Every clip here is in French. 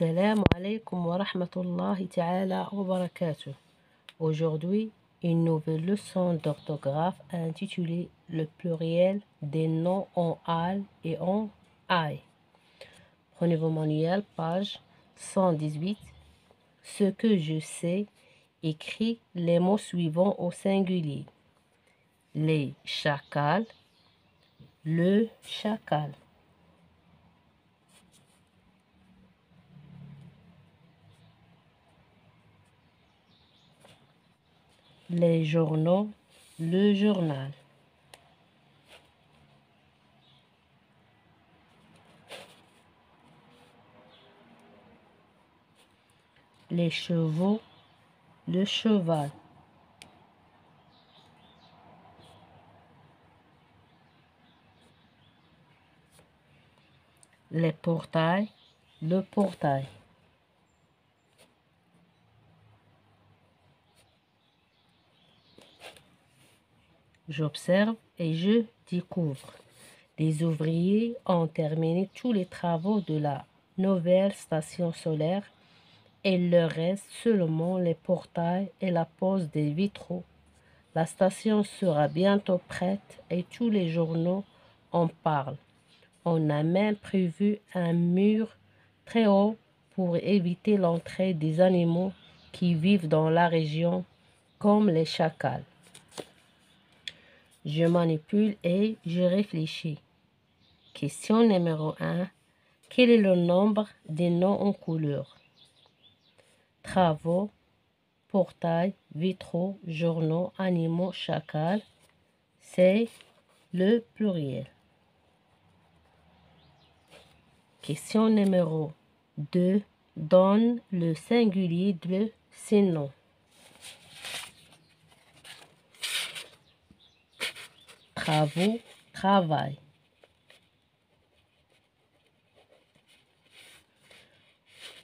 Assalamu alaikum wa rahmatullahi ta'ala wa barakatuh. Aujourd'hui, une nouvelle leçon d'orthographe intitulée Le pluriel des noms en al et en ai. Prenez vos manuels, page 118. Ce que je sais, écrit les mots suivants au singulier. Les chacals, le chacal. Les journaux, le journal. Les chevaux, le cheval. Les portails, le portail. J'observe et je découvre. Les ouvriers ont terminé tous les travaux de la nouvelle station solaire. Il leur reste seulement les portails et la pose des vitraux. La station sera bientôt prête et tous les journaux en parlent. On a même prévu un mur très haut pour éviter l'entrée des animaux qui vivent dans la région, comme les chacals. Je manipule et je réfléchis. Question numéro 1. Quel est le nombre des noms en couleur? Travaux, portails, vitraux, journaux, animaux, chacals. C'est le pluriel. Question numéro 2. Donne le singulier de ces noms. Travaux, travail.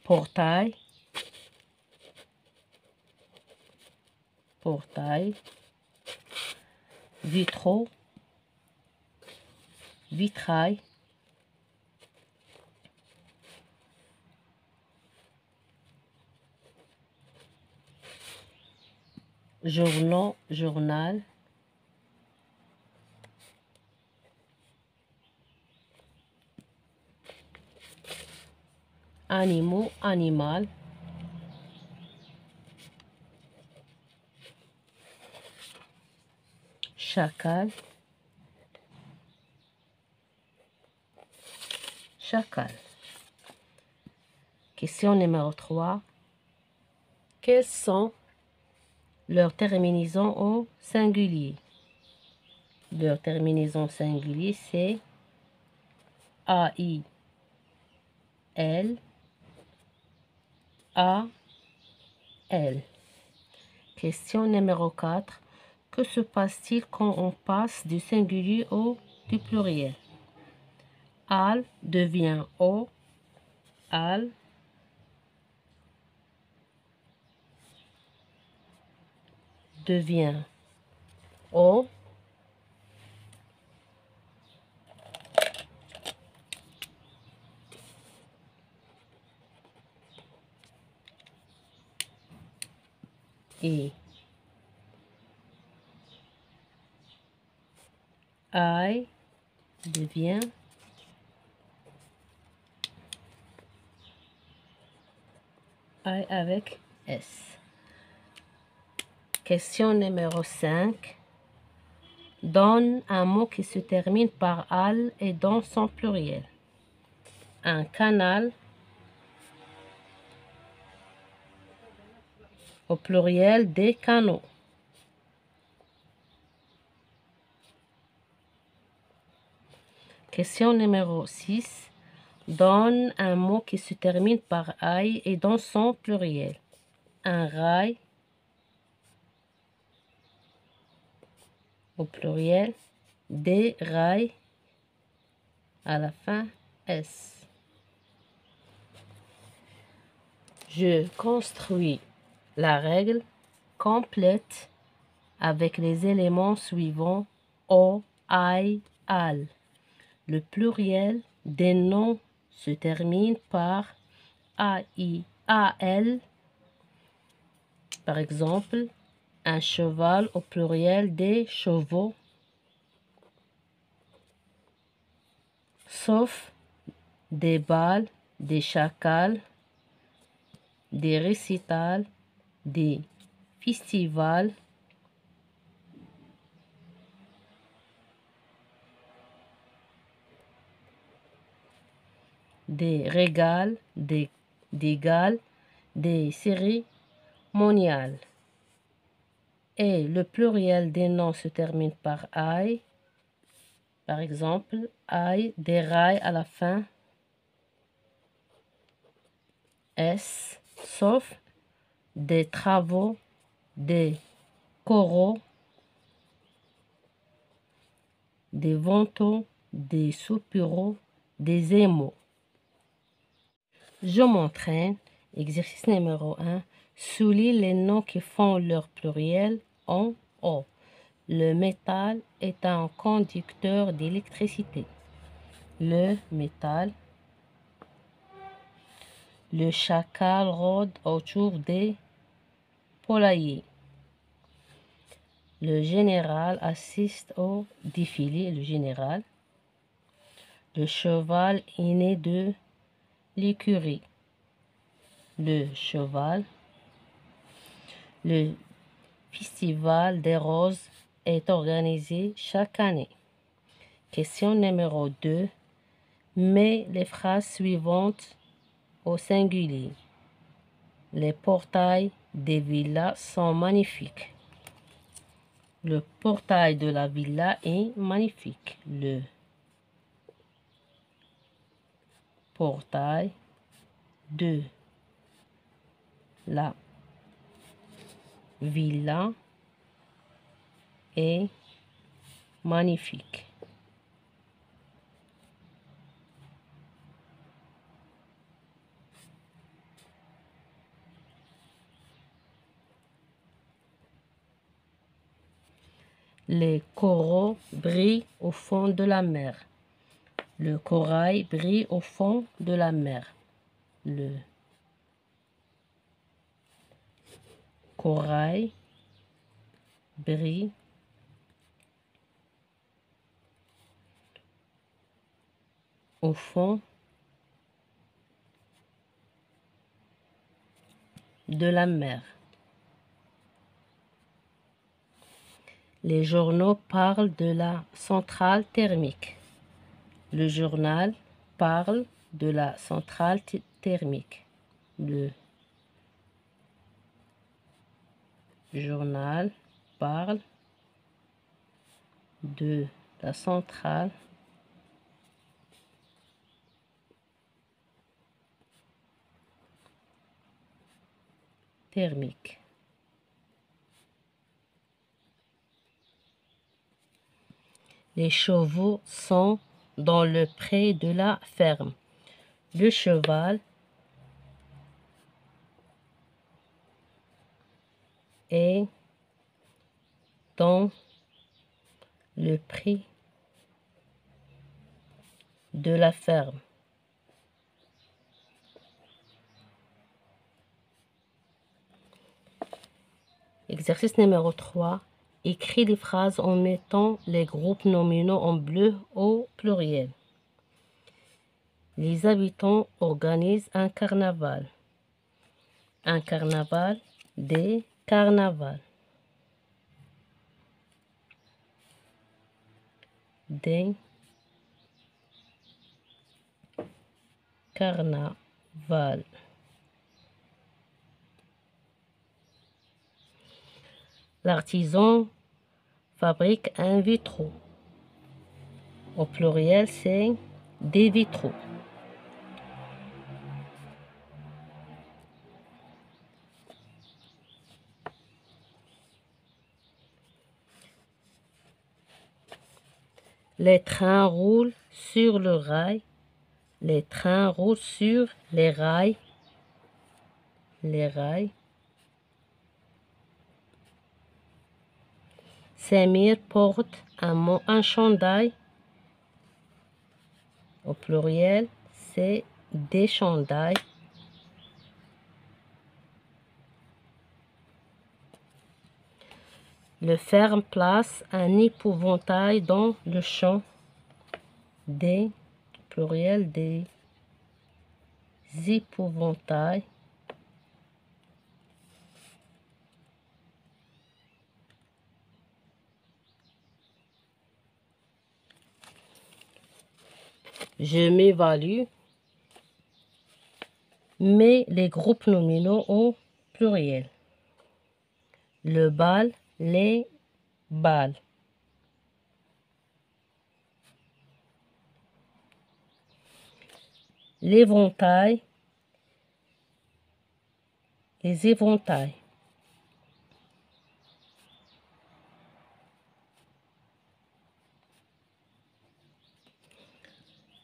Portail, portail. Vitraux, vitrail. Journaux, journal. Animaux, animal. Chacal, chacal. Question numéro 3. Quelles sont leurs terminaisons au singulier? Leur terminaison singulier, c'est AI, L, A, L. Question numéro 4. Que se passe-t-il quand on passe du singulier du pluriel? Al devient O, al. Devient O. Et I devient I avec S. Question numéro 5. Donne un mot qui se termine par al et dans son pluriel. Un canal. Au pluriel, des canaux. Question numéro 6. Donne un mot qui se termine par aïe et dans son pluriel. Un rail. Au pluriel, des rails. À la fin, S. Je construis la règle complète avec les éléments suivants o, I, al. Le pluriel des noms se termine par A-I-A-L. Par exemple, un cheval au pluriel des chevaux. Sauf des bals, des chacals, des récitals, des festivals, des régals, des gales, des cérémoniales. Et le pluriel des noms se termine par "aille". Par exemple, aille, des rails à la fin, S, sauf des travaux, des coraux, des vantaux, des soupiraux, des émaux. Je m'entraîne. Exercice numéro 1. Souligne les noms qui font leur pluriel en O. Le métal est un conducteur d'électricité. Le métal. Le chacal rôde autour des poulaillers. Le général assiste au défilé. Le général. Le cheval est né de l'écurie. Le cheval. Le festival des roses est organisé chaque année. Question numéro 2. Mets les phrases suivantes au singulier. Les portails des villas sont magnifiques. Le portail de la villa est magnifique. Le portail de la villa est magnifique. Les coraux brillent au fond de la mer. Le corail brille au fond de la mer. Le corail brille au fond de la mer. Les journaux parlent de la centrale thermique. Le journal parle de la centrale thermique. Le journal parle de la centrale thermique. Les chevaux sont dans le pré de la ferme. Le cheval est dans le pré de la ferme. Exercice numéro 3. Écris les phrases en mettant les groupes nominaux en bleu au pluriel. Les habitants organisent un carnaval. Un carnaval, des carnavals. Des carnavals. L'artisan fabrique un vitraux. Au pluriel, c'est des vitraux. Les trains roulent sur le rail. Les trains roulent sur les rails. Les rails. Samir porte un chandail. Au pluriel, c'est des chandails. Le ferme place un épouvantail dans le champ des, pluriel, des épouvantails. Je m'évalue, mets les groupes nominaux au pluriel. Le bal, les balles. L'éventail, les éventails.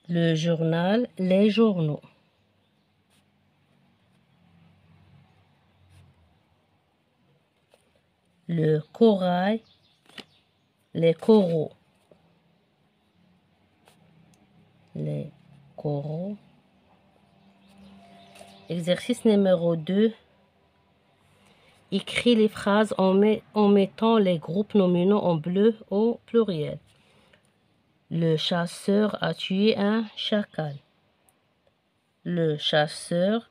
Le journal, les journaux. Le corail, les coraux. Les coraux. Exercice numéro 2. Écris les phrases en mettant les groupes nominaux en bleu au pluriel. Le chasseur a tué un chacal. Le chasseur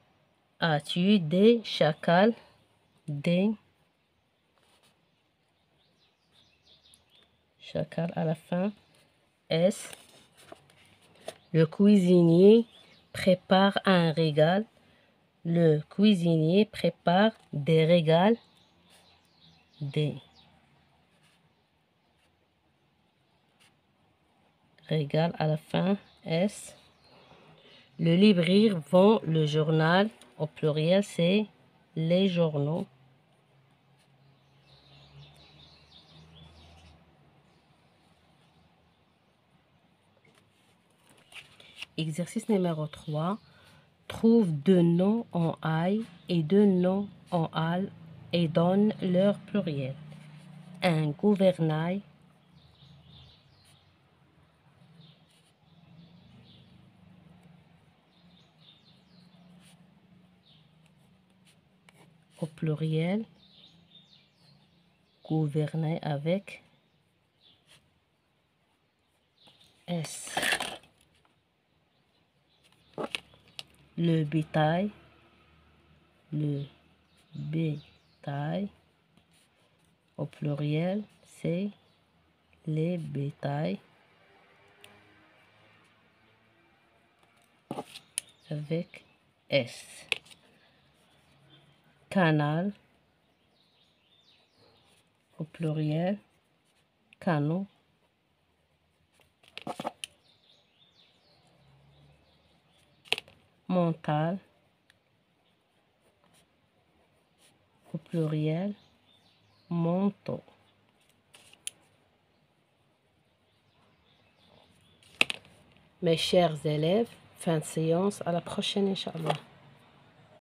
a tué des chacals. Des chacals à la fin. S. Le cuisinier prépare un régal. Le cuisinier prépare des régals. Des régals à la fin. S. Le libraire vend le journal. Au pluriel, c'est les journaux. Exercice numéro 3. Trouve deux noms en ail et deux noms en al et donne leur pluriel. Un gouvernail. Au pluriel. Gouvernail avec S. Le bétail. Le bétail. Au pluriel, c'est les bétails avec S. Canal. Au pluriel, canot. Mental. Au pluriel, manteau. Mes chers élèves, fin de séance. À la prochaine, Inch'Allah.